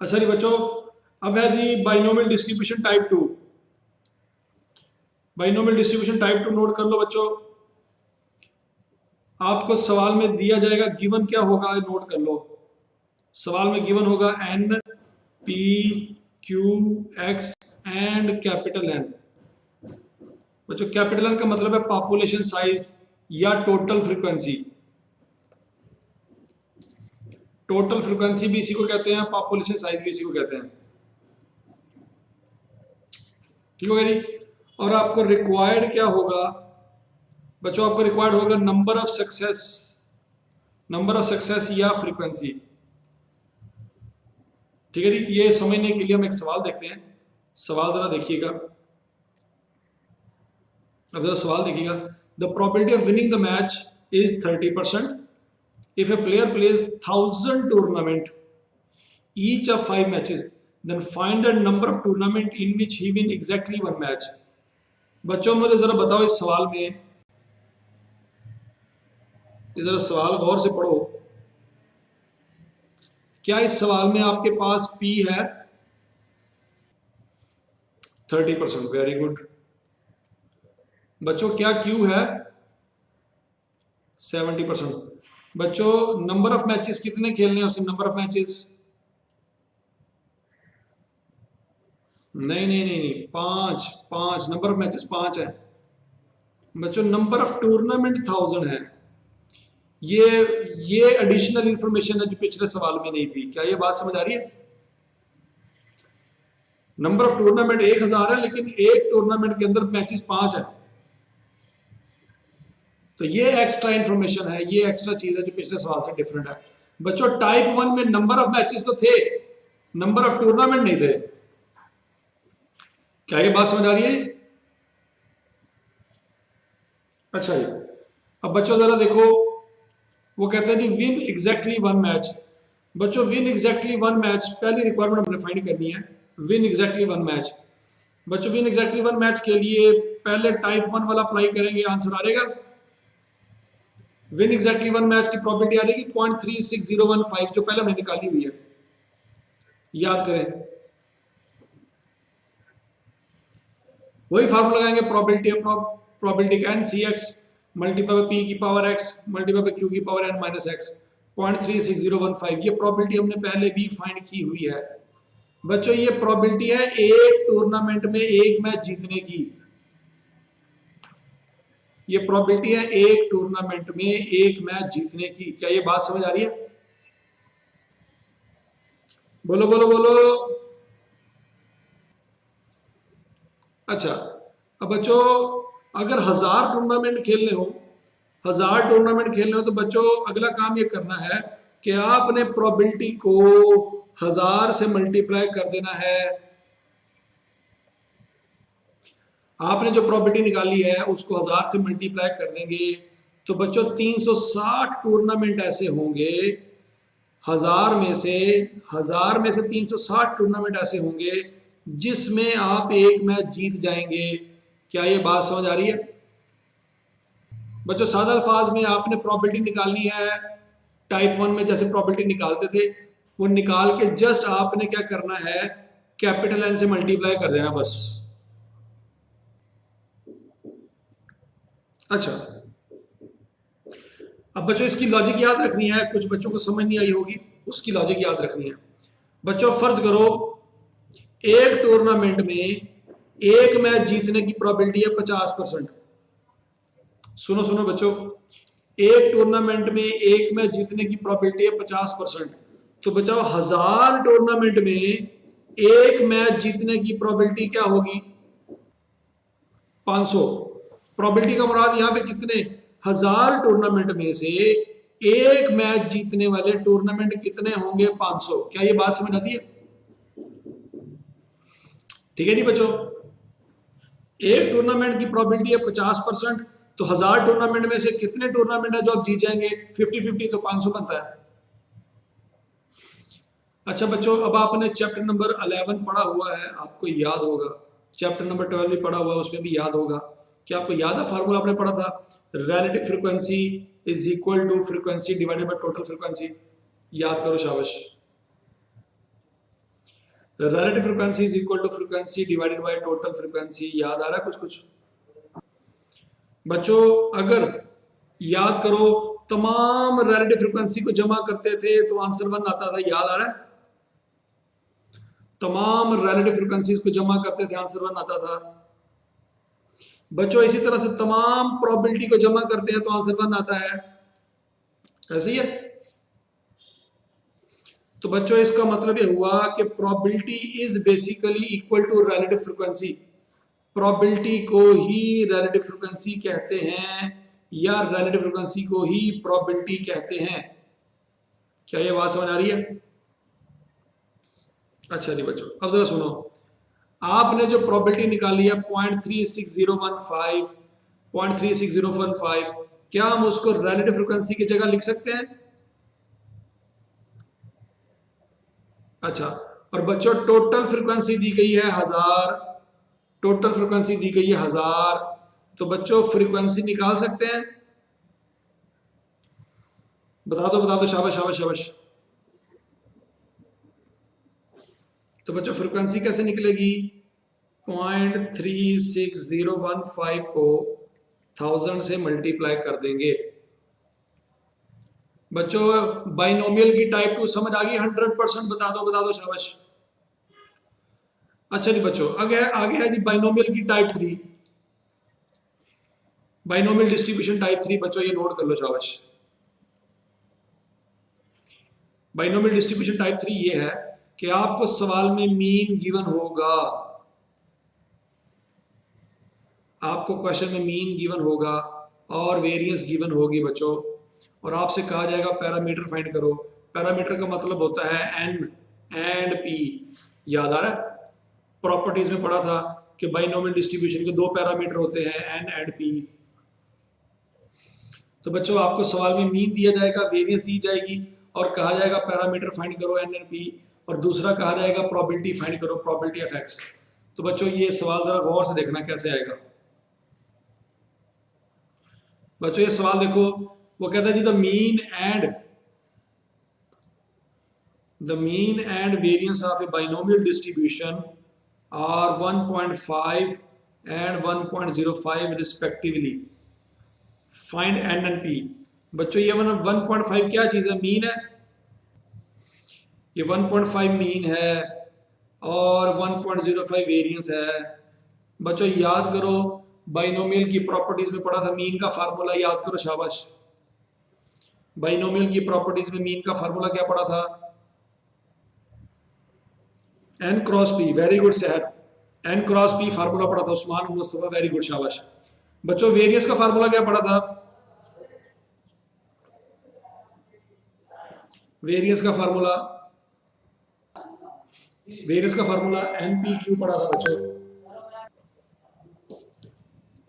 अच्छा जी बच्चों, अब है जी binomial distribution type 2। Binomial distribution type 2 note कर लो बच्चों। आपको सवाल में दिया जाएगा, गिवन क्या होगा नोट कर लो। सवाल में गिवन होगा N P Q X and capital N. बच्चों कैपिटल एन का मतलब है पॉपुलेशन साइज या टोटल फ्रीक्वेंसी। टोटल फ्रीक्वेंसी भी इसी को कहते हैं, पॉपुलेशन साइज भी इसी को कहते हैं। ठीक हो गया जी। और आपको रिक्वायर्ड क्या होगा बच्चों? आपको रिक्वायर्ड होगा नंबर ऑफ सक्सेस या फ्रीक्वेंसी। ठीक है जी। ये समझने के लिए हम एक सवाल देखते हैं। सवाल जरा देखिएगा। अब जरा सवाल देखिएगा। The probability of winning the match is 30% if a player plays 1000 tournament each of 5 matches, then find the number of tournament in which he win exactly one match। बच्चों मुझे जरा बताओ, इस सवाल में जरा सवाल गौर से पढ़ो। क्या इस सवाल में आपके पास P है? 30%। वेरी गुड बच्चों। क्या Q है? 70%। बच्चों नंबर ऑफ मैचेस कितने खेलने हैं उसे? नंबर ऑफ मैचेस नहीं, 5 नंबर ऑफ मैचेस 5 है बच्चों। नंबर ऑफ टूर्नामेंट 1000 है। ये एडिशनल इंफॉर्मेशन है जो पिछले सवाल में नहीं थी। क्या ये बात समझ आ रही है? नंबर ऑफ टूर्नामेंट 1000 है, लेकिन एक टूर्नामेंट के अंदर मैचेस 5 है। तो ये एक्स्ट्रा इंफॉर्मेशन है, ये एक्स्ट्रा चीज है जो पिछले सवाल से डिफरेंट है। बच्चों टाइप 1 में नंबर ऑफ मैचेस तो थे, नंबर ऑफ टूर्नामेंट नहीं थे। क्या ये बात समझ आ रही है? अच्छा जी। अब बच्चों जरा देखो, वो कहते हैं जी विन एग्जैक्टली वन मैच। बच्चों विन एग्जैक्टली वन मैच, पहली रिक्वायरमेंट हमने फाइंड करनी है। Win exactly one match. बच्चों विन एग्जैक्टली वन मैच के लिए पहले टाइप 1 वाला अप्लाई करेंगे, आंसर आ जाएगा। विन एग्जैक्टली वन मैच की प्रोबेबिलिटी आ जाएगी 0.36015, जो पहले हमने निकाली हुई है। याद करें, वही फार्मूला लगाएंगे। प्रोबेबिलिटी का n c x multiply by p की power x multiply by q की पावर एन माइनस एक्स 0.36015। ये प्रोबेबिलिटी हमने पहले भी फाइंड की हुई है। बच्चों ये प्रोबेबिलिटी है एक टूर्नामेंट में एक मैच जीतने की। ये प्रोबेबिलिटी है एक टूर्नामेंट में एक मैच जीतने की। क्या ये बात समझ आ रही है? बोलो बोलो बोलो। अच्छा, अब बच्चों अगर 1000 टूर्नामेंट खेलने हो, 1000 टूर्नामेंट खेलने हो, तो बच्चों अगला काम ये करना है कि आपने प्रोबेबिलिटी को 1000 से मल्टीप्लाई कर देना है। आपने जो प्रोबेबिलिटी निकाली है उसको 1000 से मल्टीप्लाई कर देंगे, तो बच्चों 360 टूर्नामेंट ऐसे होंगे। 1000 में से 360 टूर्नामेंट ऐसे होंगे जिसमें आप एक मैच जीत जाएंगे। क्या ये बात समझ आ रही है? बच्चों सादा अल्फाज में आपने प्रोबेबिलिटी निकालनी है टाइप 1 में जैसे प्रोबेबिलिटी निकालते थे, वो निकाल के जस्ट आपने क्या करना है, कैपिटल एन से मल्टीप्लाई कर देना बस। अच्छा, अब बच्चों इसकी लॉजिक याद रखनी है। कुछ बच्चों को समझ नहीं आई होगी, उसकी लॉजिक याद रखनी है। बच्चों फर्ज करो एक टूर्नामेंट में एक मैच जीतने की प्रोबेबिलिटी है 50%। सुनो सुनो बच्चों, एक टूर्नामेंट में एक मैच जीतने की प्रोबेबिलिटी है 50%। तो बच्चों 1000 टूर्नामेंट में एक मैच जीतने की प्रोबेबिलिटी क्या होगी? 500। प्रोबेबिलिटी का मुराद यहां पे कितने? 1000 टूर्नामेंट में से एक मैच जीतने वाले टूर्नामेंट कितने होंगे? 500। क्या ये बात समझ आती है? ठीक है जी बच्चों, एक टूर्नामेंट की प्रोबेबिलिटी है 50%, तो 1000 टूर्नामेंट में से कितने टूर्नामेंट है जो आप जीत जाएंगे? 50-50, तो 500 बनता है। अच्छा बच्चों, अब आपने चैप्टर नंबर 11 पढ़ा हुआ है, आपको याद होगा। चैप्टर नंबर 12 भी पढ़ा हुआ है, उसमें भी याद होगा। क्या आपको याद है फार्मूला आपने पढ़ा था? Relative frequency is equal to frequency divided by total frequency. याद करो, शाबाश। Relative frequency is equal to frequency divided by total frequency. याद आ रहा है कुछ कुछ बच्चों? अगर याद करो तमाम रिलेटिव फ्रिक्वेंसी को जमा करते थे तो आंसर 1 आता था। याद आ रहा है? तमाम रिलेटिव फ्रिक्वेंसीज को जमा करते थे, आंसर 1 आता था। बच्चों इसी तरह से तमाम प्रोबेबिलिटी को जमा करते हैं तो आंसर 1 आता है। ऐसे ही है। तो बच्चों इसका मतलब ये हुआ कि probability is basically equal to relative frequency. Probability को ही रिलेटिव फ्रिक्वेंसी कहते हैं या रिलेटिव फ्रिक्वेंसी को ही प्रोबेबिलिटी कहते हैं। क्या ये बात समझ आ रही है? अच्छा जी बच्चों, अब जरा सुनो। आपने जो प्रोबेबिलिटी निकाली है 0.36015, 0.36015, क्या हम उसको रिलेटिव फ्रिक्वेंसी की जगह लिख सकते हैं? अच्छा, और बच्चों टोटल फ्रिक्वेंसी दी गई है 1000, टोटल फ्रिक्वेंसी दी गई है 1000, तो बच्चों फ्रीक्वेंसी निकाल सकते हैं? बता दो, शाबाश शाबाश शाबाश। तो बच्चों फ्रीक्वेंसी कैसे निकलेगी? 0.36015 को 1000 से मल्टीप्लाई कर देंगे। बच्चों बाइनोमियल की टाइप 2 समझ आ गई? 100% बता दो शाबाश। अच्छा जी बच्चों, आगे है जी बाइनोमियल की टाइप 3, बाइनोमियल डिस्ट्रीब्यूशन टाइप 3। बच्चों ये नोट कर लो शाबाश। बाइनोमियल डिस्ट्रीब्यूशन टाइप 3 ये है कि आपको सवाल में मीन गिवन होगा, आपको क्वेश्चन में मीन गिवन होगा और वेरिएंस गिवन होगी बच्चों, और आपसे कहा जाएगा पैरामीटर फाइंड करो। पैरामीटर का मतलब होता है एन एंड पी। याद आ रहा है? प्रॉपर्टीज में पढ़ा था कि बाइनोमियल डिस्ट्रीब्यूशन के 2 पैरामीटर होते हैं, एन एंड पी। तो बच्चों आपको सवाल में मीन दिया जाएगा, वेरिएंस दी जाएगी और कहा जाएगा पैरामीटर फाइंड करो एन एंड पी, और दूसरा कहा जाएगा प्रोबेबिलिटी फाइंड करो, प्रोबेबिलिटी ऑफ एक्स। तो बच्चों ये सवाल जरा गौर से देखना कैसे आएगा। बच्चों ये सवाल देखो, वो कहता है जी the mean and variance of a binomial distribution are 1.5 and 1.05 respectively, find n and p. बच्चों ये 1.5 क्या चीज है? मीन है। ये 1.5 मीन है और 1.05 वेरिएंस है। बच्चों याद करो बाइनोमियल की प्रॉपर्टीज में पढ़ा था, मीन का फार्मूला याद करो शाबाश। बाइनोमियल की प्रॉपर्टीज में मीन का फार्मूला क्या पढ़ा था? N cross P. Very good Sehar, N cross P formula पढ़ा था उस्मान मुस्तफा, वेरी गुड शाबाश। बच्चों वेरिएंस का फार्मूला क्या पढ़ा था? वेरिएंस का फार्मूला एन पी क्यू पढ़ा था बच्चों।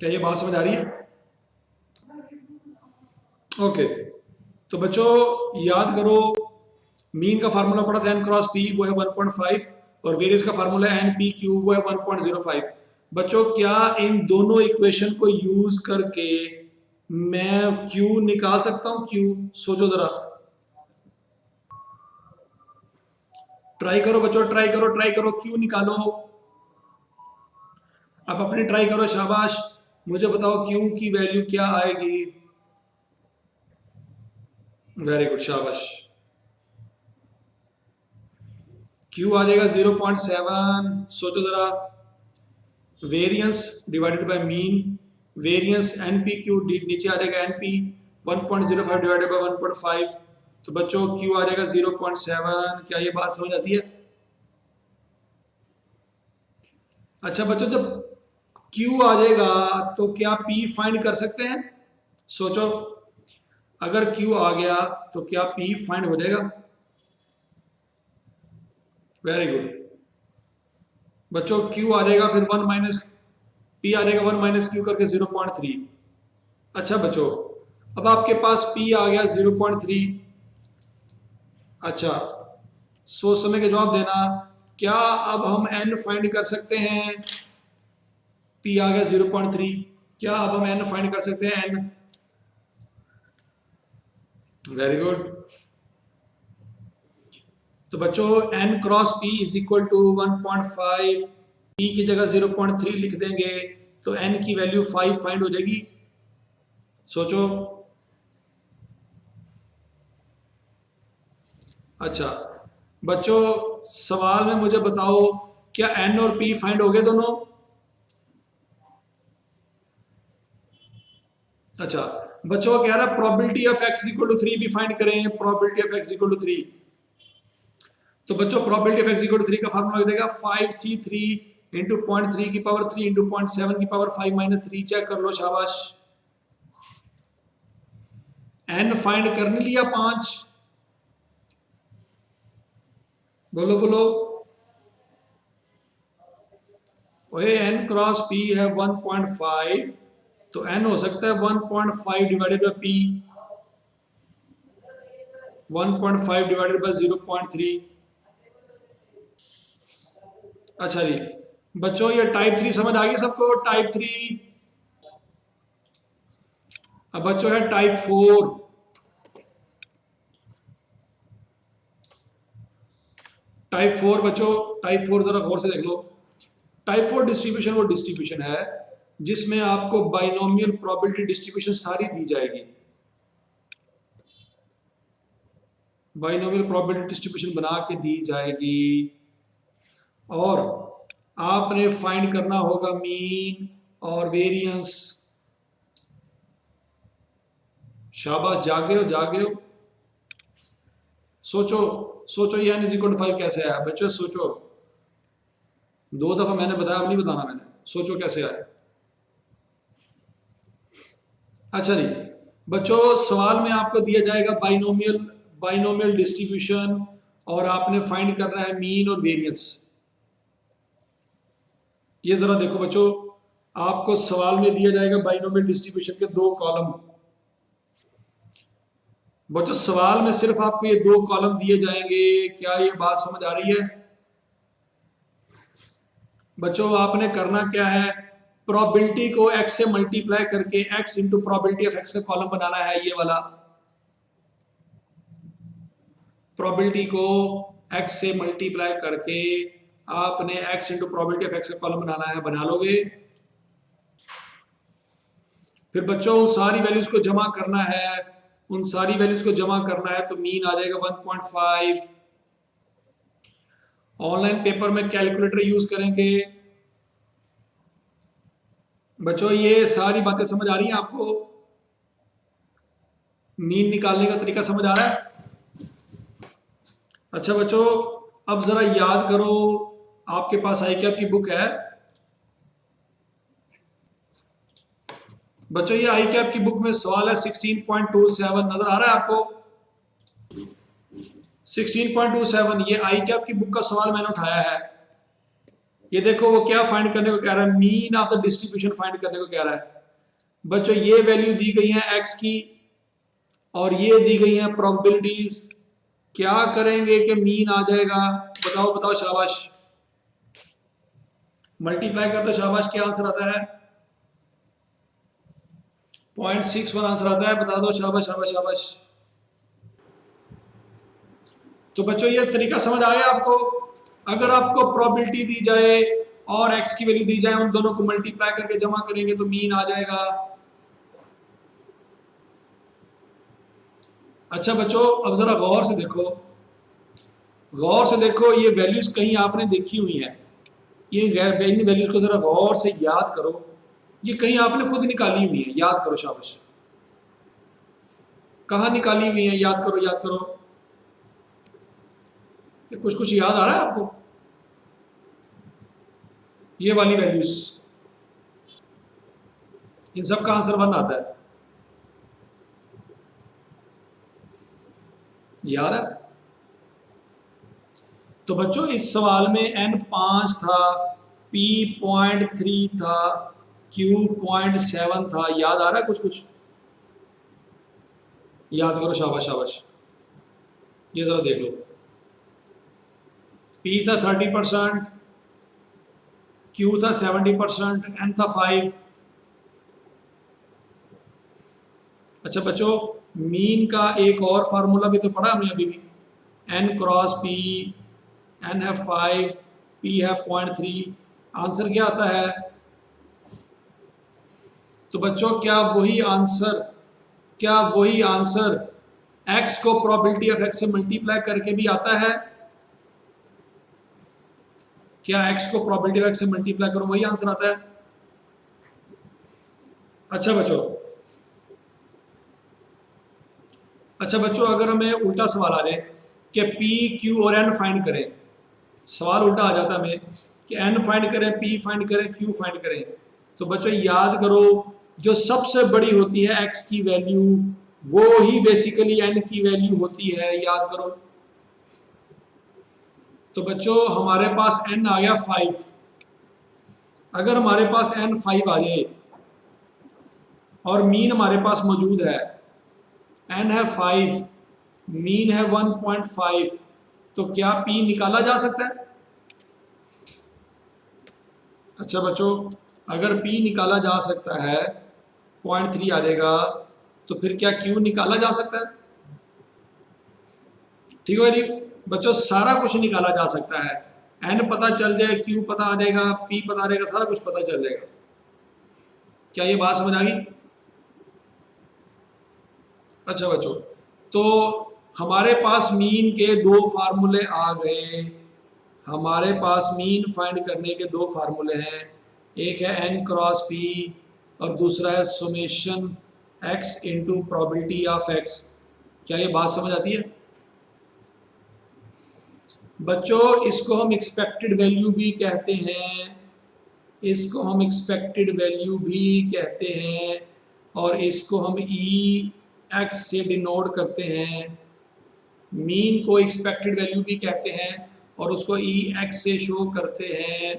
क्या ये बात समझ आ रही है? ओके, तो बच्चों याद करो मीन का फार्मूला पढ़ा था एन क्रॉस पी, वो है 1.5, और वेरिएंस का फार्मूला एन पी क्यू, वो है 1.05। बच्चों क्या इन दोनों इक्वेशन को यूज करके मैं क्यू निकाल सकता हूं? क्यू सोचो जरा, ट्राई करो बच्चों, ट्राई करो क्यू निकालो। आप अपनी ट्राई करो शाबाश। मुझे बताओ क्यू की वैल्यू क्या आएगी? वेरी गुड शाबाश। क्यू आ जाएगा 0.7। सोचो जरा, variance divided by mean, variance N P Q, नीचे आ जाएगा एन पी 1.05 डिवाइडेड बाय 1.5, तो बच्चों क्यू आ जाएगा 0.7। क्या ये बात समझ आती है? अच्छा बच्चों जब क्यू आ जाएगा तो क्या पी फाइंड कर सकते हैं? सोचो, अगर क्यू आ गया तो क्या पी फाइंड हो जाएगा? वेरी गुड बच्चों, क्यू आ जाएगा फिर 1 माइनस पी आ जाएगा 1 माइनस क्यू करके 0.3। अच्छा बच्चों अब आपके पास पी आ गया 0.3। अच्छा सोच समय के जवाब देना, क्या अब हम एन फाइंड कर सकते हैं? पी आ गया 0.3, क्या अब हम एन फाइंड कर सकते हैं? N, very good. तो बच्चों n cross p is equal to 1.5, p की जगह 0.3 लिख देंगे तो n की वैल्यू 5 फाइंड हो जाएगी। सोचो। अच्छा बच्चों, सवाल में मुझे बताओ क्या n और p फाइंड हो गए दोनों? अच्छा बच्चों को कह रहा है probability of x equal to 3 भी फाइंड करें, probability of x equal to 3। तो बच्चों probability of x equal to 3 का फार्मूला लग जाएगा 5c3 इंटू 0.3 की पावर 3 इंटू 0.7 की पावर 5 माइनस 3। चेक कर लो, शाबाश। n फाइंड करने लिया 5। बोलो बोलो। ओए n क्रॉस p है 1.5, तो n हो सकता है 1.5 divided by p, 1.5 divided by 0.3। अच्छा जी बच्चों, ये टाइप 3 समझ आ गई सबको? टाइप 3। अब बच्चों है टाइप 4। टाइप 4 बच्चों, टाइप 4 जरा गौर से देख लो। टाइप 4 डिस्ट्रीब्यूशन वो डिस्ट्रीब्यूशन है जिसमें आपको बाइनोमियल प्रोबेबिलिटी डिस्ट्रीब्यूशन सारी दी जाएगी। बाइनोमियल प्रोबेबिलिटी डिस्ट्रीब्यूशन बना के दी जाएगी और आपने फाइंड करना होगा मीन और वेरिएंस। शाबाश, जागे हो जागे हो। सोचो सोचो, ये n इज इक्वल टू 5 कैसे आया बच्चों? सोचो, 2 दफा मैंने बताया, अब नहीं बताना मैंने। सोचो कैसे आया। अच्छा जी बच्चों, सवाल में आपको दिया जाएगा बाइनोमियल बाइनोमियल डिस्ट्रीब्यूशन और आपने फाइंड करना है मीन और वेरिएंस। ये जरा देखो बच्चों, आपको सवाल में दिया जाएगा बाइनोमियल डिस्ट्रीब्यूशन के 2 कॉलम। बच्चों सवाल में सिर्फ आपको ये 2 कॉलम दिए जाएंगे। क्या ये बात समझ आ रही है? बच्चों आपने करना क्या है, प्रोबेबिलिटी को x से मल्टीप्लाई करके x into probability of x का कॉलम बनाना है। ये वाला प्रोबेबिलिटी को x से मल्टीप्लाई करके आपने x into probability of x का कॉलम बनाना है, बना लोगे। फिर बच्चों उन सारी वैल्यूज को जमा करना है, उन सारी वैल्यूज को जमा करना है तो मीन आ जाएगा 1.5। ऑनलाइन पेपर में कैलकुलेटर यूज करेंगे। बच्चों ये सारी बातें समझ आ रही हैं आपको? मीन निकालने का तरीका समझ आ रहा है? अच्छा बच्चों, अब जरा याद करो, आपके पास ICAP की बुक है? बच्चों ये ICAP की बुक में सवाल है 16.27, नजर आ रहा है आपको? 16.27 ये ICAP की बुक का सवाल मैंने उठाया है। ये देखो वो क्या फाइंड करने को कह रहा है, mean of the distribution find करने को कह रहा है। बच्चों ये वैल्यू दी गई है x की और ये दी गई है प्रोबेबिलिटीज। क्या करेंगे कि मीन आ जाएगा? बताओ बताओ, शाबाश। मल्टीप्लाई कर दो, शाबाश। क्या आंसर आता है? 0.61 आंसर आता है। बता दो, शाबाश शाबाश शाबाश। तो बच्चों ये तरीका समझ आ गया आपको? अगर आपको प्रोबेबिलिटी दी जाए और x की वैल्यू दी जाए, उन दोनों को मल्टीप्लाई करके जमा करेंगे तो मीन आ जाएगा। अच्छा बच्चों, अब जरा गौर से देखो, गौर से देखो, ये वैल्यूज कहीं आपने देखी हुई है। ये इन वैल्यूज को जरा गौर से याद करो, ये कहीं आपने खुद निकाली हुई है। याद करो, शाबाश। कहाँ निकाली हुई है? याद करो याद करो। ये कुछ कुछ याद आ रहा है आपको? ये वाली वैल्यूज, इन सब का आंसर 1 आता है। याद है? तो बच्चों इस सवाल में n 5 था, p 0.3 था, q 0.7 था। याद आ रहा है कुछ कुछ? याद करो, शाबाश शाबाश। ये जरा देख लो, p था 30%, q था 70%, n था 5। अच्छा बच्चों, मीन का एक और फार्मूला भी तो पढ़ा हमने अभी भी। n क्रॉस p, n है 5, p है 0.3, आंसर क्या आता है? तो बच्चों क्या वही आंसर x को प्रोबेबिलिटी ऑफ x से मल्टीप्लाई करके भी आता है? क्या x को प्रोबेबिलिटी ऑफ x से मल्टीप्लाई करो वही आंसर आता है? अच्छा बच्चों अगर हमें उल्टा सवाल आ जाए कि p, q और n फाइंड करें, सवाल उल्टा आ जाता है हमें कि n फाइंड करें, p फाइंड करें, q फाइंड करें, तो बच्चों याद करो जो सबसे बड़ी होती है x की वैल्यू वो ही बेसिकली n की वैल्यू होती है, याद करो। तो बच्चों हमारे पास n आ गया 5, अगर हमारे पास n 5 आ जाए और मीन हमारे पास मौजूद है, n है 5, मीन है 1.5, तो क्या p निकाला जा सकता है? अच्छा बच्चों अगर p निकाला जा सकता है 0.3 आ जाएगा, तो फिर क्या q निकाला जा सकता है? ठीक है जी बच्चों, सारा कुछ निकाला जा सकता है, n पता चल जाए, q पता आ जाएगा, p पता आ जाएगा, सारा कुछ पता चल जाएगा। क्या ये बात समझ आ गई? अच्छा बच्चों तो हमारे पास मीन के दो फार्मूले आ गए, हमारे पास मीन फाइंड करने के दो फार्मूले हैं, एक है n क्रॉस p और दूसरा है summation x into probability of x। क्या ये बात समझ आती है? बच्चों इसको हम एक्सपेक्टेड वैल्यू भी कहते हैं, इसको हम एक्सपेक्टेड वैल्यू भी कहते हैं, और इसको हम ई एक्स से डिनोट करते हैं। मीन को एक्सपेक्टेड वैल्यू भी कहते हैं और उसको ई एक्स से शो करते हैं।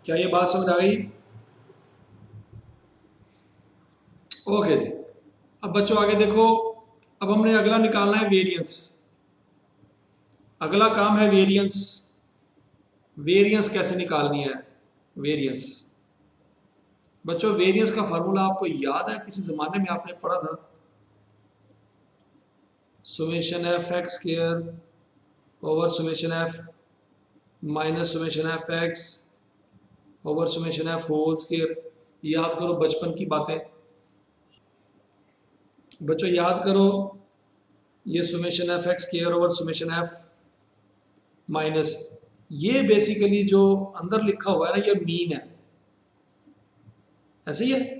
क्या ये बात समझ आ गई? ओके जी, अब बच्चों आगे देखो, अब हमने अगला निकालना है वेरिएंस। अगला काम है वेरिएंस। वेरिएंस कैसे निकालनी है? वेरिएंस बच्चों, वेरिएंस का फार्मूला आपको याद है? किसी जमाने में आपने पढ़ा था, summation F X square over summation F minus summation F X over summation F whole square. याद करो बचपन की बातें बच्चों, याद करो, ये summation F X square over summation F minus, ये बेसिकली जो अंदर लिखा हुआ है ना, ये मीन है, ऐसे ही है।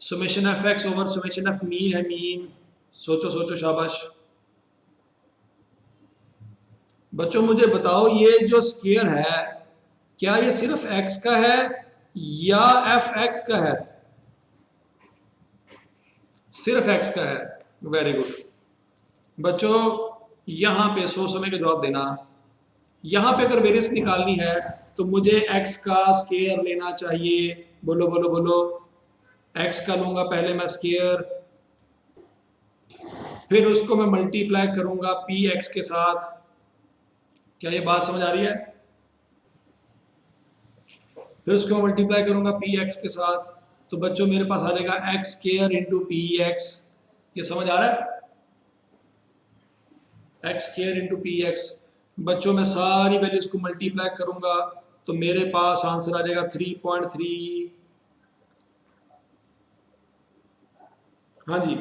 Summation F X over summation F mean है, मीन। सोचो सोचो, शाबाश बच्चों। मुझे बताओ ये जो स्क्वायर है क्या ये सिर्फ x का है या एफ एक्स का है? सिर्फ x का है, वेरी गुड बच्चों। यहां पे 100 में का जवाब देना। यहां पे अगर वेरिएंस निकालनी है तो मुझे x का स्क्वायर लेना चाहिए। बोलो बोलो बोलो, x का लूंगा पहले मैं स्क्वायर, फिर उसको मैं मल्टीप्लाई करूंगा px के साथ। क्या ये बात समझ आ रही है? फिर उसको मल्टीप्लाई करूंगा px के साथ, तो बच्चों मेरे पास आ जाएगा x स्क्वायर इंटू px। ये समझ आ रहा है? x square into px। बच्चों मैं सारी वैल्यूज को मल्टीप्लाई करूंगा तो मेरे पास आंसर आ जाएगा 3.3। हाँ जी,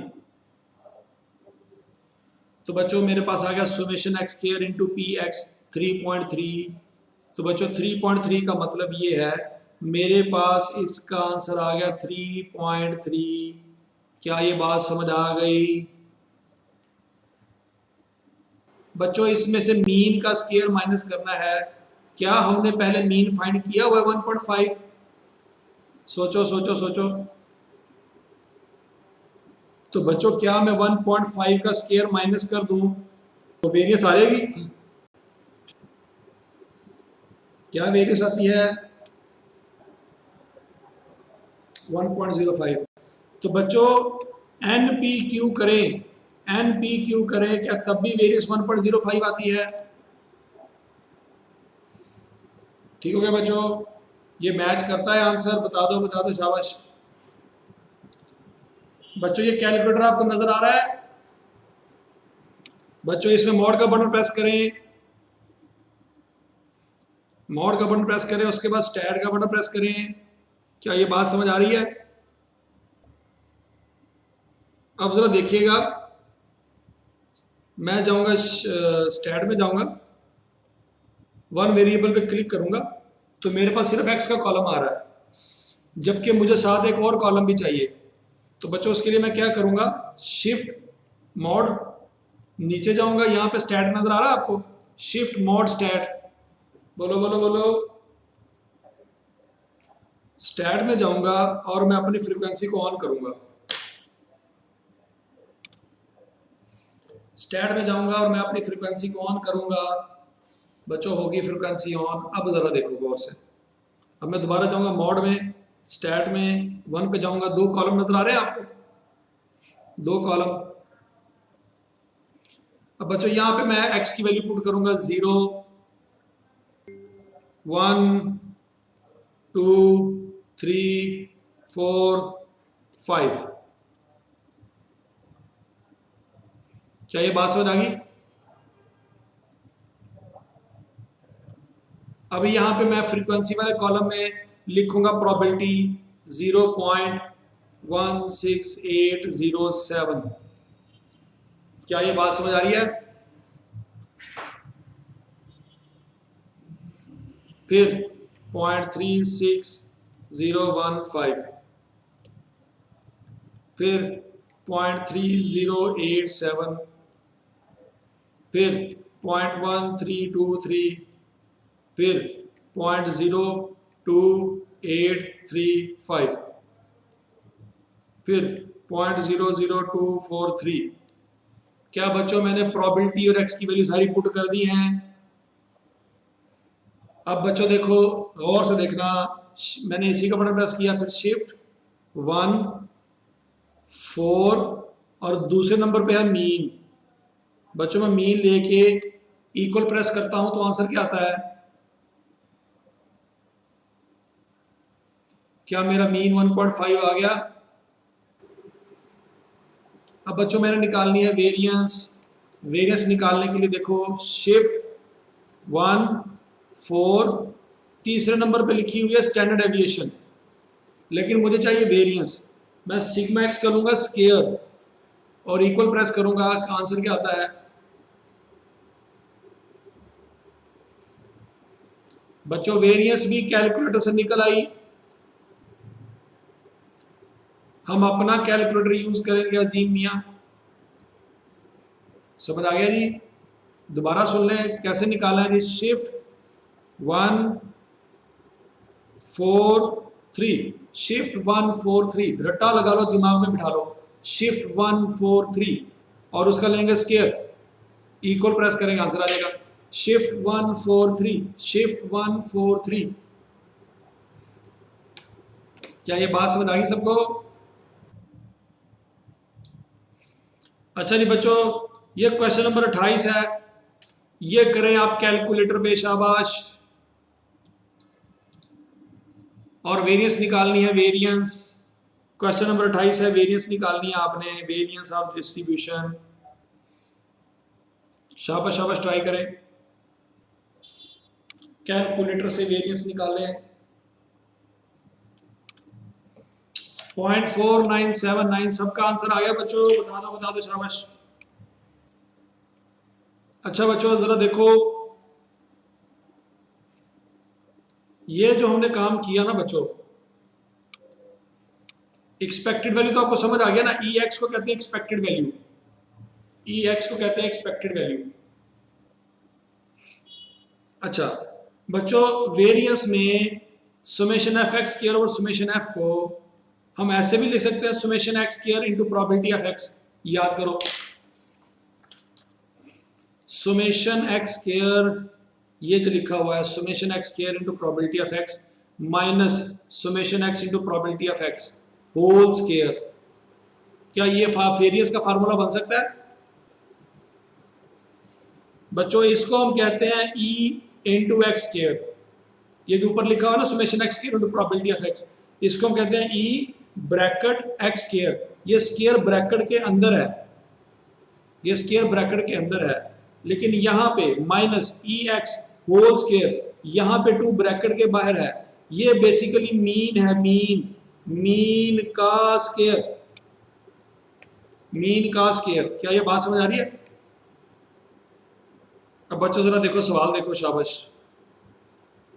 तो बच्चों मेरे पास आ गया summation x square into px 3.3। तो बच्चों 3.3 का मतलब ये है मेरे पास इसका आंसर आ गया 3.3। क्या ये बात समझ आ गई? बच्चों इसमें से मीन का स्क्वायर माइनस करना है। क्या हमने पहले मीन फाइंड किया हुआ है 1.5? सोचो सोचो सोचो। तो बच्चों क्या मैं 1.5 का स्क्वायर माइनस कर दूं तो वेरिएंस आ जाएगी? क्या वेरिएंस आती है? 1.05। तो बच्चों NPQ करें, NPQ करें, क्या तब भी वेरिएंस 1.05 आती है? ठीक हो गया बच्चों? ये मैच करता है आंसर? बता दो शाबाश। बच्चों ये कैलकुलेटर आपको नजर आ रहा है? बच्चों इसमें मॉड का बटन प्रेस करें, मॉड का बटन प्रेस करें, उसके बाद स्टैट का बटन प्रेस करें। क्या ये बात समझ आ रही है? अब जरा देखिएगा, मैं जाऊंगा स्टैट में जाऊंगा, वन वेरिएबल पे क्लिक करूंगा तो मेरे पास सिर्फ एक्स का कॉलम आ रहा है, जबकि मुझे साथ एक और कॉलम भी चाहिए। तो बच्चों उसके लिए मैं क्या करूंगा, शिफ्ट मॉड, नीचे जाऊंगा, यहां पे स्टैट नजर आ रहा है आपको, शिफ्ट मॉड स्टैट, बोलो बोलो बोलो, स्टैट में जाऊंगा और मैं अपनी फ्रीक्वेंसी को ऑन करूंगा। स्टैट में जाऊंगा और मैं अपनी फ्रीक्वेंसी को ऑन करूंगा। बच्चों होगी फ्रीक्वेंसी ऑन। अब जरा देखो गौर से, अब मैं दोबारा जाऊंगा मॉड में, स्टैट में वन पे जाऊंगा, दो कॉलम नजर आ रहे हैं आपको, दो कॉलम। अब बच्चों यहां पे मैं एक्स की वैल्यू पुट करूंगा 0 1 2 3 4 5। क्या ये बात समझ आ गई? अभी यहां पे मैं फ्रीक्वेंसी वाले कॉलम में लिखूंगा प्रोबेबिलिटी 0.16807। क्या ये बात समझ आ रही है? फिर 0.36015, फिर 0.3087, फिर 0.1323, फिर 0.02835, फिर 0.00243। क्या बच्चों मैंने प्रोबेबिलिटी और एक्स की वैल्यू सारी पुट कर दी हैं? अब बच्चों देखो, गौर से देखना, मैंने इसी का बटन प्रेस किया, फिर शिफ्ट 1 4 और दूसरे नंबर पे है मीन। बच्चों मैं मीन लेके इक्वल प्रेस करता हूं तो आंसर क्या आता है? क्या मेरा मीन 1.5 आ गया? अब बच्चों मैंने निकालनी है वेरिएंस। वेरिएंस निकालने के लिए देखो, शिफ्ट 1 4, तीसरे नंबर पे लिखी हुई है स्टैंडर्ड एविएशन, लेकिन मुझे चाहिए वेरिएंस। मैं सिग्मा एक्स कर लूंगा स्केयर और इक्वल प्रेस करूंगा, आंसर क्या आता है? बच्चों वेरिएंस भी कैलकुलेटर से निकल आई। हम अपना कैलकुलेटर यूज करेंगे अजीम मियाँ। समझ आ गया जी? दोबारा सुन लें कैसे निकाला है जी। शिफ्ट 1 4 3, शिफ्ट 1 4 3, रट्टा लगा लो, दिमाग में बिठा लो, शिफ्ट 1 4 3 और उसका लेंगे स्केयर, इक्वल प्रेस करेंगे, आंसर आ जाएगा। Shift 1 4 3, shift 1 4 3। क्या ये बात समझ आ गई सबको? अच्छा जी बच्चों, ये क्वेश्चन नंबर 28 है, ये करें आप कैलकुलेटर पे, शाबाश। और वेरिएंस निकालनी है, वेरिएंस। क्वेश्चन नंबर 28 है, वेरिएंस निकालनी है आपने, वेरिएंस ऑफ डिस्ट्रीब्यूशन। शाबाश शाबाश, ट्राई करें, कैलकुलेटर से वेरिएंस निकालें। 0.4979 सबका आंसर आ गया बच्चों, बता दो शाबाश। अच्छा बच्चों जरा देखो, ये जो हमने काम किया ना बच्चों, एक्सपेक्टेड वैल्यू तो आपको समझ आ गया ना, ई एक्स को कहते हैं एक्सपेक्टेड वैल्यू, ई एक्स को कहते हैं एक्सपेक्टेड वैल्यू। अच्छा बच्चों, वेरिएंस में सुमेशन एफ एक्स स्क्वायर और सुमेशन एफ को हम ऐसे भी लिख सकते हैं, summation X square into probability of x. याद करो, सुमेशन एक्स स्क्वायर, ये जो लिखा हुआ है summation X square into probability of X minus summation X into probability of X whole square. क्या ये वेरिएंस का फार्मूला बन सकता है? बच्चों इसको हम कहते हैं ई इंटू एक्स स्क्वायर। ये जो ऊपर लिखा हुआ है ना summation X square into probability of x, इसको हम कहते हैं ई ब्रैकेट एक्स स्क्वायर। ये स्क्वायर ब्रैकेट के अंदर है, ये स्क्वायर ब्रैकेट के अंदर है, लेकिन यहाँ पे माइनस ई एक्स होल स्क्वायर यहाँ पे 2 ब्रैकेट के बाहर है। ये बेसिकली मीन है, मीन का स्क्वायर, मीन का स्क्वायर। क्या ये बात समझ आ रही है? अब बच्चों जरा देखो सवाल देखो, शाबाश,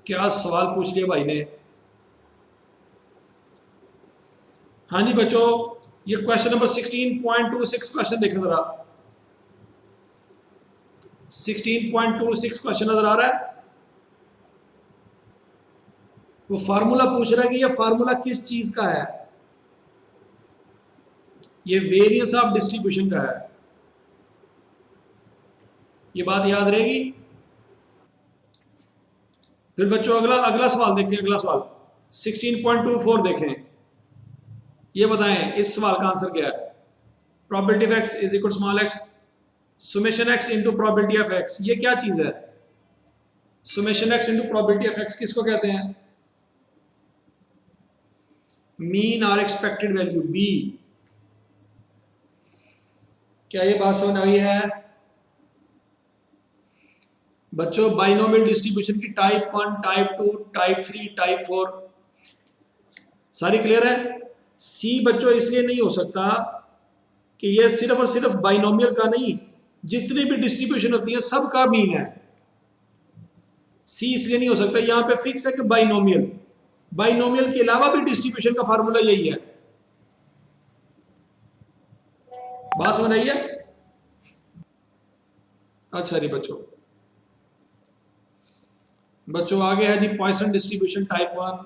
क्या सवाल पूछ लिया भाई ने। हाँ जी बच्चों, ये क्वेश्चन नंबर 16.26 क्वेश्चन देखना जरा, 16.26 क्वेश्चन नजर आ रहा है। वो फार्मूला पूछ रहा है कि ये फार्मूला किस चीज का है, ये वेरिएंस ऑफ डिस्ट्रीब्यूशन का है। ये बात याद रहेगी। फिर बच्चों अगला अगला सवाल देखें, अगला सवाल 16.24 देखें। ये बताएं इस सवाल का आंसर क्या है। Probability of x is equal small x summation x into probability of x, ये क्या चीज है? Summation x into probability of x किसको कहते हैं? मीन और एक्सपेक्टेड वैल्यू बी। क्या ये बात समझ आई है बच्चों? बाइनोमियल डिस्ट्रीब्यूशन की टाइप 1, टाइप 2, टाइप 3, टाइप 4 सारी क्लियर है। सी बच्चों इसलिए नहीं हो सकता कि ये सिर्फ और सिर्फ बाइनोमियल का नहीं, जितनी भी डिस्ट्रीब्यूशन होती है सबका मीन है। सी इसलिए नहीं हो सकता, यहां पे फिक्स है कि बाइनोमियल, बाइनोमियल के अलावा भी डिस्ट्रीब्यूशन का फार्मूला यही है। बात समझ आई है? अच्छा जी बच्चों, बच्चों आगे है जी Poisson distribution type 1,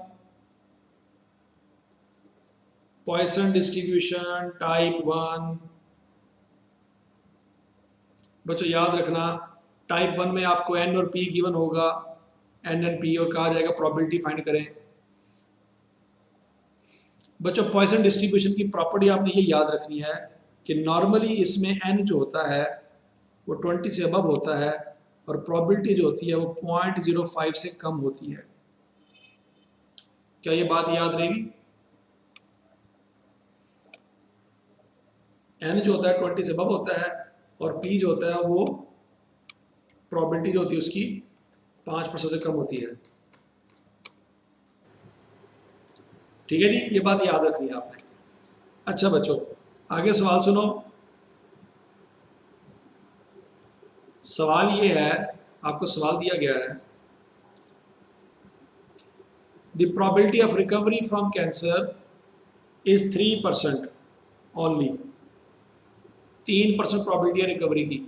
Poisson distribution type 1। बच्चों याद रखना टाइप 1 में आपको एन और पी गिवन होगा, एन एंड पी, और कहा जाएगा प्रोबेबिलिटी फाइंड करें। बच्चों पॉइसन डिस्ट्रीब्यूशन की प्रॉपर्टी आपने ये याद रखनी है कि नॉर्मली इसमें एन जो होता है वो 20 से अबव होता है, और प्रोबेबिलिटी जो होती है वो 0.05 से कम होती है। क्या ये बात याद रहेगी? एन जो होता है 20 से अबव होता है, और पी जो होता है वो प्रोबेबिलिटी जो होती है उसकी 5% से कम होती है। ठीक है जी, ये बात याद रखनी है आपने। अच्छा बच्चों आगे सवाल सुनो। सवाल ये है, आपको सवाल दिया गया है, the probability of recovery from cancer is 3% only. 3% probability है रिकवरी की।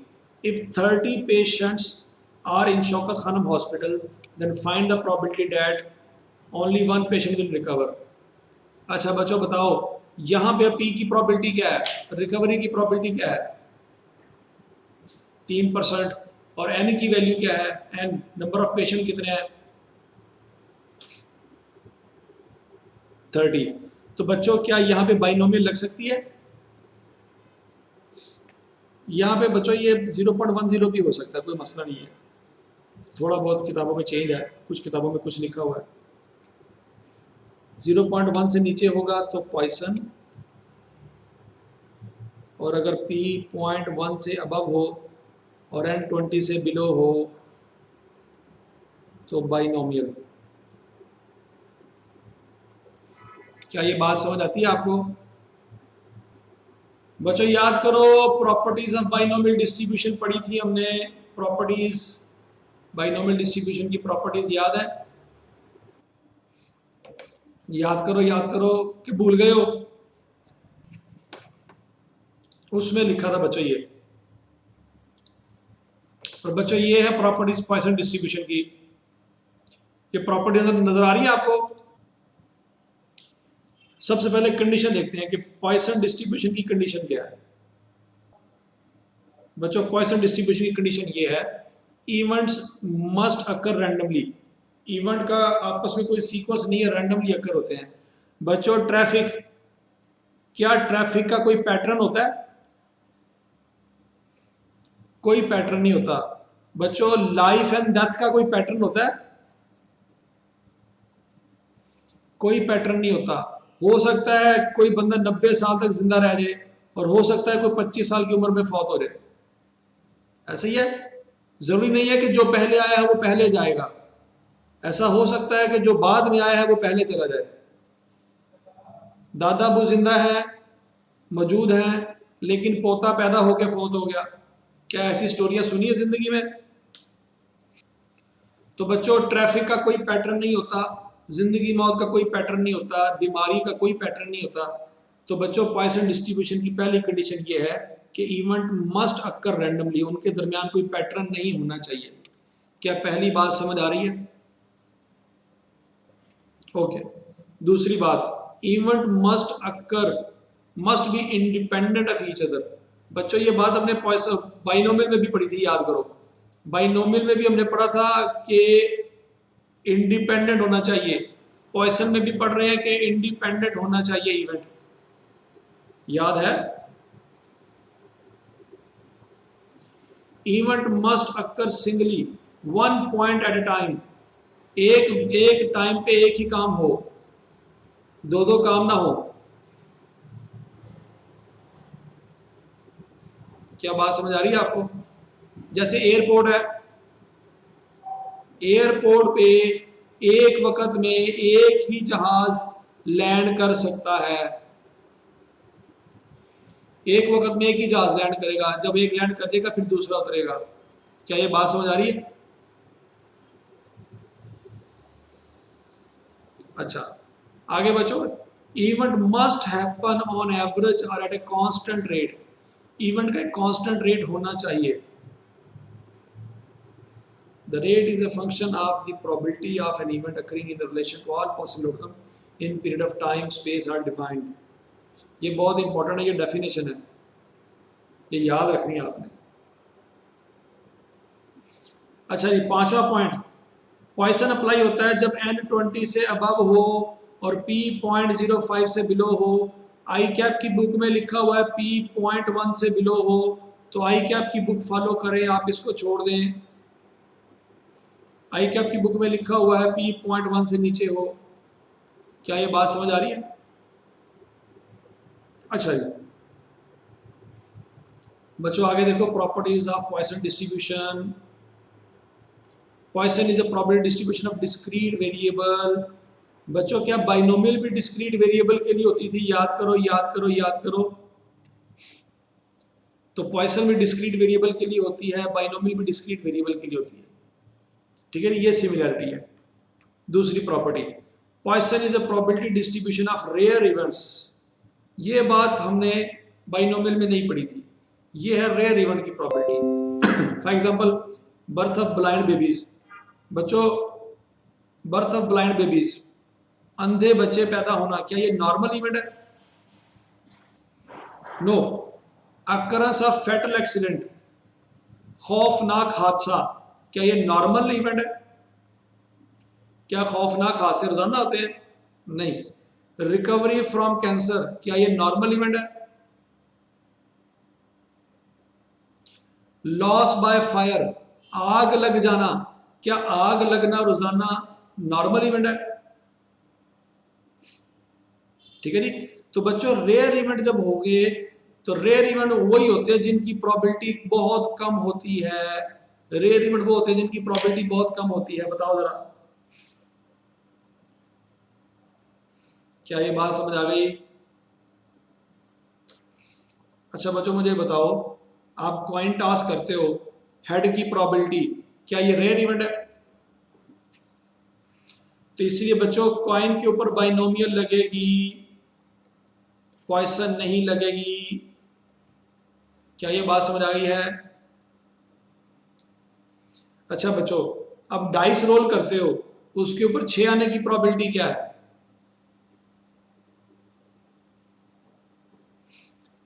If 30 patients are in Shaukat Khanam hospital then find the probability that only 1 patient will recover. अच्छा बच्चों बताओ यहाँ पे पी की प्रोबेबिलिटी क्या है, रिकवरी की प्रोबेबिलिटी क्या है? 3%। और एन की वैल्यू क्या है? एन नंबर ऑफ पेशेंट कितने हैं? 30। तो बच्चों क्या यहाँ पे बाइनोमियल लग सकती है? यहाँ पे बच्चों ये 0.10 भी हो सकता है, कोई मसला नहीं है। थोड़ा बहुत किताबों में चेंज है, कुछ किताबों में कुछ लिखा हुआ है। 0.1 से नीचे होगा तो पॉइसन, और अगर P 0.1 से अबव हो और N 20 से बिलो हो तो बाइनोमियल। क्या ये बात समझ आती है आपको? बच्चों याद करो प्रॉपर्टीज ऑफ बाइनोमियल डिस्ट्रीब्यूशन पढ़ी थी हमने। प्रॉपर्टीज बाइनोमियल डिस्ट्रीब्यूशन की प्रॉपर्टीज याद है? याद करो कि भूल गए हो? उसमें लिखा था बच्चों ये, और बच्चों ये है प्रॉपर्टीज पॉइसन डिस्ट्रीब्यूशन की। ये प्रॉपर्टीज नजर आ रही है आपको? सबसे पहले कंडीशन देखते हैं कि पॉइसन डिस्ट्रीब्यूशन की कंडीशन क्या है। बच्चों पॉइसन डिस्ट्रीब्यूशन की कंडीशन ये है, इवेंट्स मस्ट अकर रैंडमली। इवेंट का आपस में कोई सीक्वेंस नहीं है, रैंडमली अकर होते हैं। बच्चों ट्रैफिक, क्या ट्रैफिक का कोई पैटर्न होता है? कोई पैटर्न नहीं होता। बच्चों लाइफ एंड डेथ का कोई पैटर्न होता है? कोई पैटर्न नहीं होता। हो सकता है कोई बंदा 90 साल तक जिंदा रह जाए और हो सकता है कोई 25 साल की उम्र में फौत हो जाए। ऐसा ही है, जरूरी नहीं है कि जो पहले आया है वो पहले जाएगा। ऐसा हो सकता है कि जो बाद में आया है वो पहले चला जाए। दादा अबू जिंदा है, मौजूद हैं, लेकिन पोता पैदा होकर फौत हो गया। क्या ऐसी स्टोरियां सुनी है जिंदगी में? तो बच्चों, ट्रैफिक का कोई पैटर्न नहीं होता, जिंदगी मौत का कोई पैटर्न नहीं होता, बीमारी का कोई पैटर्न नहीं होता। तो बच्चों, पॉइसन डिस्ट्रीब्यूशन की पहली कंडीशन ये है कि इवेंट मस्ट अक्कर रैंडमली, उनके दरमियान कोई पैटर्न नहीं होना चाहिए। क्या पहली बात समझ आ रही है? ओके। दूसरी बात, event must occur, must be independent of each other. बच्चों, ये बात हमने बाइनोमियल में भी पढ़ी थी, याद करो। बाइनोमियल में भी हमने पढ़ा था कि इंडिपेंडेंट होना चाहिए। पॉइसन में भी पढ़ रहे हैं कि इंडिपेंडेंट होना चाहिए इवेंट, याद है? Event must occur singly, one point at a time, एक टाइम पे एक ही काम हो, दो काम ना हो। क्या बात समझ आ रही है आपको? जैसे एयरपोर्ट है, एयरपोर्ट पे एक वक्त में एक ही जहाज लैंड कर सकता है। एक वक्त में एक ही जहाज लैंड करेगा, जब एक लैंड कर देगा फिर दूसरा उतरेगा। क्या ये बात समझ आ रही है? अच्छा, आगे बचो। Event must happen on average और at a constant rate. Event का एक कांस्टेंट रेट होना चाहिए। The rate is a function of the probability of an event occurring in relation to all possible outcomes in period of time, space are defined. ये बहुत important है, ये definition है, ये याद रखनी है आपने। अच्छा जी, पांचवा पॉइंट, पॉइसन अप्लाई होता है जब n 20 से अबव हो और p 0.05 से बिलो हो। आई कैप की बुक में लिखा हुआ है p 0.1 से बिलो हो, तो आई कैप की बुक फॉलो करें, आप इसको छोड़ दें। आई कैप की बुक में लिखा हुआ है p 0.1 से नीचे हो। क्या ये बात समझ आ रही है? अच्छा जी बच्चों, आगे देखो, properties of Poisson distribution. Poisson is a probability distribution of discrete variable. बच्चों, क्या बाइनोमियल भी डिस्क्रीट वेरिएबल के लिए होती थी? याद करो, याद करो, याद करो। तो पॉइसन भी डिस्क्रीट वेरिएबल के लिए होती है, बाइनोमियल भी डिस्क्रीट वेरिएबल के लिए होती है। ठीक है, ये सिमिलरिटी है। दूसरी property, Poisson is a probability distribution of rare events. ये बात हमने बाइनोमियल में नहीं पढ़ी थी, ये है रेयर इवेंट की property. For example, birth of blind babies. बच्चों, बर्थ ऑफ ब्लाइंड बेबीज, अंधे बच्चे पैदा होना, क्या ये नॉर्मल इवेंट है? No. Occurrence of fatal accident, खौफनाक हादसा, क्या ये नॉर्मल इवेंट है? क्या खौफनाक हादसे रोजाना होते हैं? नहीं। रिकवरी फ्रॉम कैंसर, क्या ये नॉर्मल इवेंट है? लॉस बाय फायर, आग लग जाना, क्या आग लगना रोजाना नॉर्मल इवेंट है? ठीक है जी। तो बच्चों, रेयर इवेंट जब होंगे तो रेयर इवेंट वही होते हैं जिनकी प्रोबेबिलिटी बहुत कम होती है। रेयर इवेंट वो होते हैं जिनकी प्रोबेबिलिटी बहुत कम होती है। बताओ जरा, क्या ये बात समझ आ गई? अच्छा बच्चों, मुझे बताओ, आप कॉइन टॉस करते हो, हेड की प्रोबेबिलिटी, क्या ये रेयर इवेंट है? तो इसलिए बच्चों, कॉइन के ऊपर बाइनोमियल लगेगी, पॉइसन नहीं लगेगी। क्या ये बात समझ आ गई है? अच्छा बच्चों, अब डाइस रोल करते हो, उसके ऊपर 6 आने की प्रोबेबिलिटी क्या है?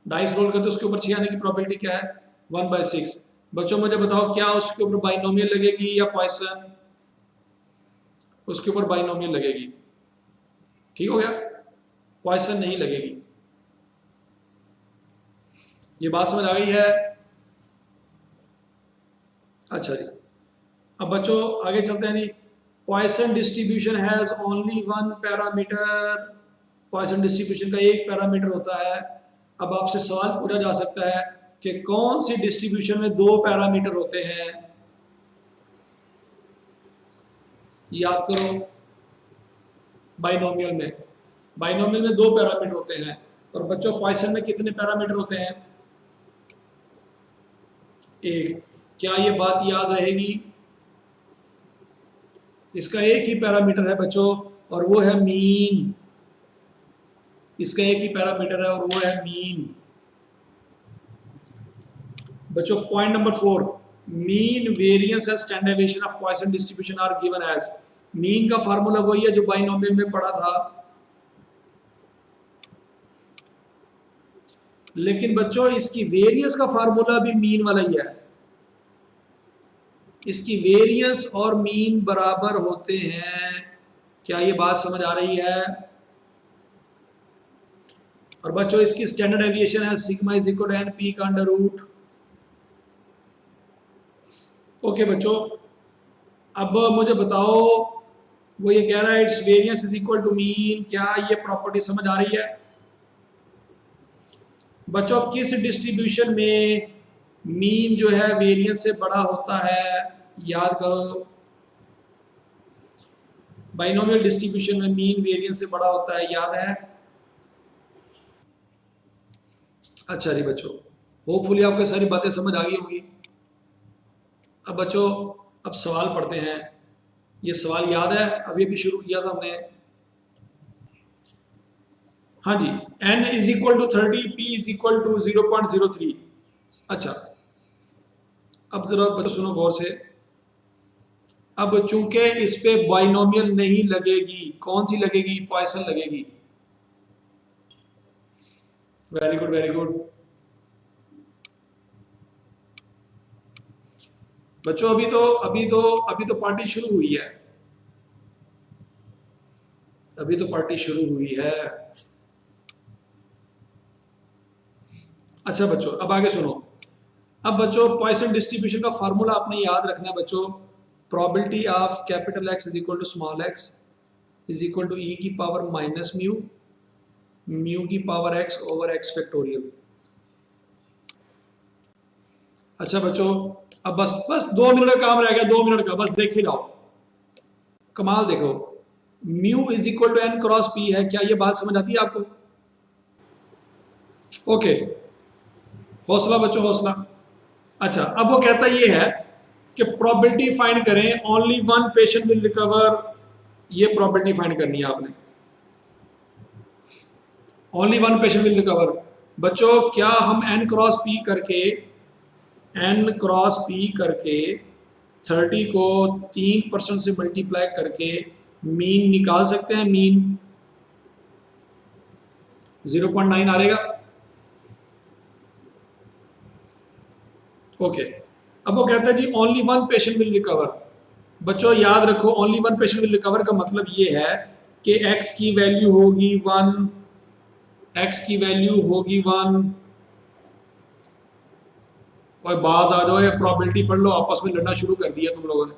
डाइस रोल करते हो, उसके ऊपर 6 आने की प्रोबेबिलिटी क्या है? 1/6। बच्चों मुझे बताओ, क्या उसके ऊपर बाइनोमियल लगेगी या पॉइसन? उसके ऊपर बाइनोमियल लगेगी। ठीक हो गया, पॉइसन नहीं लगेगी। ये बात समझ आ गई है? अच्छा जी, अब बच्चों आगे चलते हैं जी। Poisson distribution has only one parameter. Poisson distribution का एक पैरामीटर होता है। अब आपसे सवाल पूछा जा सकता है कि कौन सी डिस्ट्रीब्यूशन में दो पैरामीटर होते हैं। याद करो, बाइनोमियल में दो पैरामीटर होते हैं। और बच्चों पॉइसन में कितने पैरामीटर होते हैं? एक। क्या ये बात याद रहेगी? इसका एक ही पैरामीटर है बच्चों, और वो है मीन। इसका एक ही पैरामीटर है और वो है मीन। बच्चों point number 4, mean variance and standard deviation of Poisson distribution are given as. Mean का फार्मूला वही है जो बाइनोमियल में पढ़ा था, लेकिन बच्चों इसकी वेरिएंस का फार्मूला भी मीन वाला ही है। इसकी वेरिएंस और मीन बराबर होते हैं। क्या ये बात समझ आ रही है? और बच्चों इसकी स्टैंडर्ड डेविएशन है sigma is equal to N P का अंडर रूट। ओके बच्चों, अब मुझे बताओ, वो ये कह रहा है it's variance is equal to mean. क्या ये प्रॉपर्टी समझ आ रही है? बच्चों किस डिस्ट्रीब्यूशन में मीन जो है वेरिएंस से बड़ा होता है? याद करो, बाइनोमियल डिस्ट्रीब्यूशन में मीन वेरिएंस से बड़ा होता है, याद है? अच्छा जी बच्चों, होपफुली आपको सारी बातें समझ आ गई होंगी। अब बच्चों अब सवाल पढ़ते हैं। ये सवाल याद है? अभी अभी शुरू किया था हमने। हाँ जी, n is equal to 30, p is equal to 0.03। अच्छा, अब जरा बच्चों सुनो गौर से। अब चूंकि इस पे बाइनोमियल नहीं लगेगी, कौन सी लगेगी? पॉइसन लगेगी। वेरी गुड, वेरी गुड बच्चों। अभी तो पार्टी शुरू हुई है। अभी तो पार्टी शुरू हुई है। अच्छा बच्चों, अब आगे सुनो। अब बच्चों पॉइसन डिस्ट्रीब्यूशन का फार्मूला आपने याद रखना है बच्चों। Probability of capital x is equal to small x is equal to e की पावर माइनस म्यू, म्यू की power x over x factorial. अच्छा बच्चों, अब बस 2 मिनट का काम रह गया, 2 मिनट का, बस देख ही जाओ। कमाल देखो, mu is equal to N cross P है। क्या ये बात समझ आती है आपको? ओके, हौसला बच्चों, हौसला। अच्छा, अब वो कहता ये है कि प्रोबेबिलिटी फाइंड करें, only one patient will recover. ये प्रोबेबिलिटी फाइंड करनी है आपने, only one patient will recover. बच्चों क्या हम n क्रॉस p करके 30 को 3% से मल्टीप्लाई करके मीन निकाल सकते हैं? मीन 0.9 आ रहेगा। ओके, अब वो कहता है जी only one patient will recover. बच्चों याद रखो, only one patient will recover का मतलब ये है कि x की वैल्यू होगी 1, x की वैल्यू होगी 1। और बाज आ जाओ या प्रोबेबिलिटी पढ़ लो, आपस में लड़ना शुरू कर दिया तुम लोगों ने।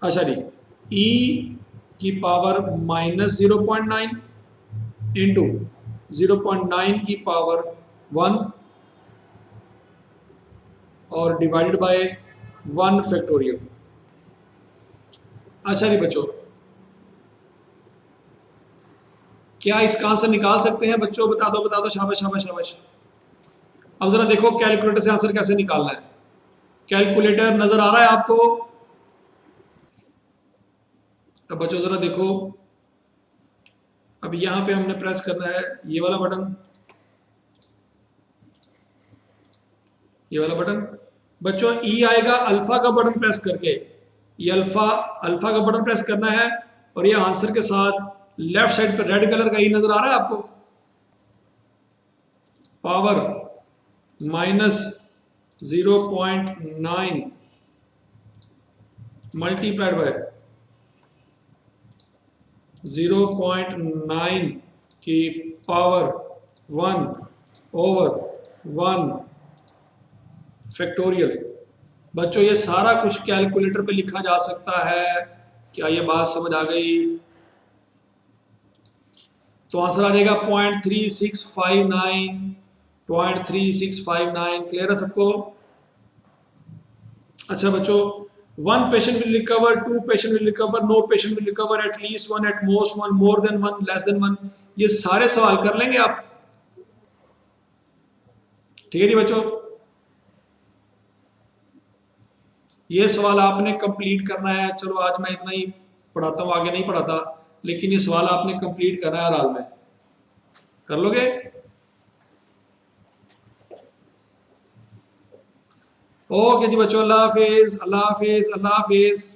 अच्छा जी, e की पावर माइनस 0.9 इंटू 0.9 की पावर 1 और डिवाइडेड बाय 1 फैक्टोरियल। अच्छा जी बच्चों, क्या इसका आंसर निकाल सकते हैं बच्चों? बता दो, शाबाश शाबाश शाबाश। अब जरा देखो कैलकुलेटर से आंसर कैसे निकालना है। कैलकुलेटर नजर आ रहा है आपको? अब बच्चों जरा देखो, अब यहां पे हमने प्रेस करना है ये वाला बटन, ये वाला बटन। बच्चों ई आएगा अल्फा का बटन प्रेस करके, ये अल्फा का बटन प्रेस करना है। और ये आंसर के साथ लेफ्ट साइड पर रेड कलर का ई नजर आ रहा है आपको? पावर माइनस 0.9 मल्टीप्लाइड बाय 0.9 की पावर 1 ओवर 1 फैक्टोरियल। बच्चों ये सारा कुछ कैलकुलेटर पे लिखा जा सकता है। क्या ये बात समझ आ गई? तो आंसर आ जाएगा 0.3659, 0.3659। क्लियर है सबको? अच्छा बच्चों, 1 patient will recover, 2 patient will recover, no patient will recover, at least 1, at most 1, more than 1, less than 1। ये सारे सवाल कर लेंगे आप। ठीक है जी बच्चों, ये सवाल आपने कंप्लीट करना है। चलो आज मैं इतना ही पढ़ाता हूँ, आगे नहीं पढ़ाता, लेकिन ये सवाल आपने कंप्लीट करना है हर हाल में। कर लोगे? ओके जी बच्चों, अल्लाह हाफिज, अल्लाह हाफिज, अल्लाह हाफिज।